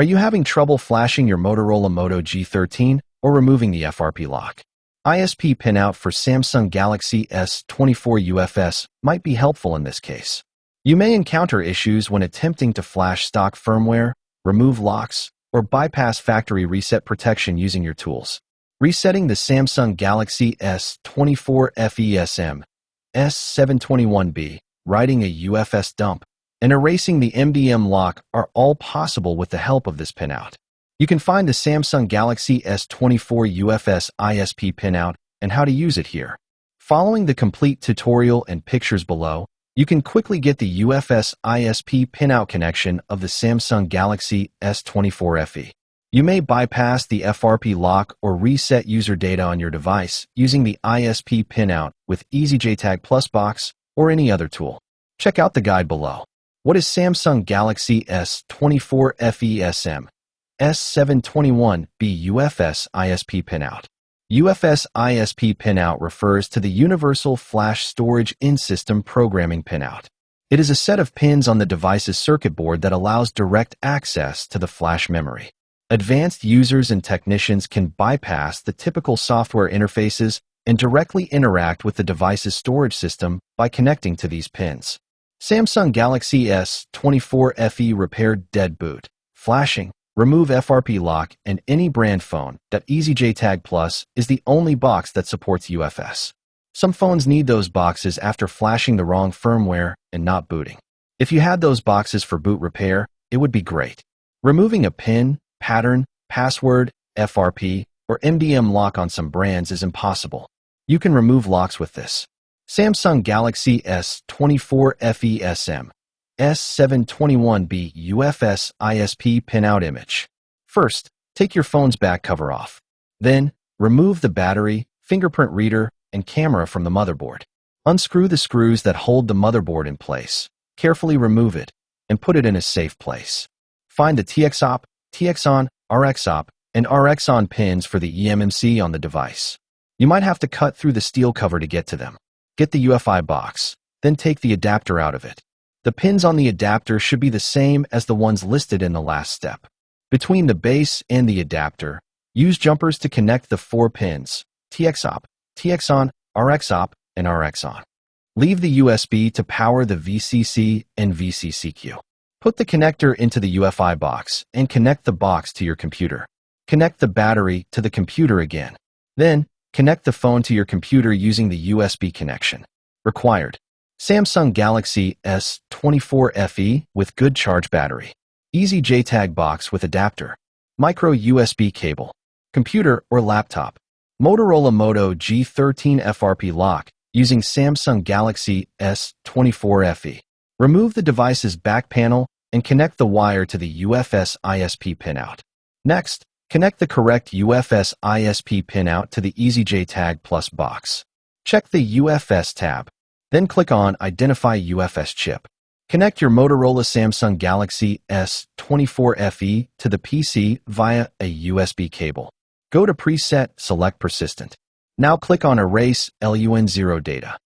Are you having trouble flashing your Motorola Moto G13 or removing the FRP lock? ISP PinOUT for Samsung Galaxy S24 UFS might be helpful in this case. You may encounter issues when attempting to flash stock firmware, remove locks, or bypass factory reset protection using your tools. Resetting the Samsung Galaxy S24 SM-S721B, writing a UFS dump, and erasing the MDM lock are all possible with the help of this pinout. You can find the Samsung Galaxy S24 UFS ISP PinOUT and how to use it here. Following the complete tutorial and pictures below, you can quickly get the UFS ISP PinOUT connection of the Samsung Galaxy S24 FE. You may bypass the FRP lock or reset user data on your device using the ISP PinOUT with EasyJTag Plus box or any other tool. Check out the guide below. What is Samsung Galaxy S24 FE SM-S721B UFS ISP PinOUT? UFS ISP PinOUT refers to the Universal Flash Storage In-System Programming pinout. It is a set of pins on the device's circuit board that allows direct access to the flash memory. Advanced users and technicians can bypass the typical software interfaces and directly interact with the device's storage system by connecting to these pins. Samsung Galaxy S24 FE repaired dead boot, flashing, remove FRP lock, and any brand phone that EasyJTag Plus is the only box that supports UFS. Some phones need those boxes after flashing the wrong firmware and not booting. If you had those boxes for boot repair, it would be great. Removing a pin, pattern, password, FRP, or MDM lock on some brands is impossible. You can remove locks with this. Samsung Galaxy S24 FE SM-S721B UFS ISP PinOUT image. First, take your phone's back cover off. Then, remove the battery, fingerprint reader, and camera from the motherboard. Unscrew the screws that hold the motherboard in place. Carefully remove it, and put it in a safe place. Find the TX-OP, TX-ON, RX-OP, and RX-ON pins for the eMMC on the device. You might have to cut through the steel cover to get to them. Get the UFI box, then take the adapter out of it. The pins on the adapter should be the same as the ones listed in the last step. Between the base and the adapter, use jumpers to connect the 4 pins, TX-OP, TX-ON, RX-OP, and RX-ON. Leave the USB to power the VCC and VCCQ. Put the connector into the UFI box and connect the box to your computer. Connect the battery to the computer again. Then, connect the phone to your computer using the USB connection. Required: Samsung Galaxy S24 FE with good charge battery, EasyJTag box with adapter, micro USB cable, computer or laptop, Motorola Moto G13 FRP lock using Samsung Galaxy S24 FE. Remove the device's back panel and connect the wire to the UFS ISP PinOUT. Next, connect the correct UFS ISP PinOUT to the EasyJTag Plus box. Check the UFS tab. Then click on Identify UFS chip. Connect your Motorola Samsung Galaxy S24 FE to the PC via a USB cable. Go to Preset, select Persistent. Now click on Erase LUN0 data.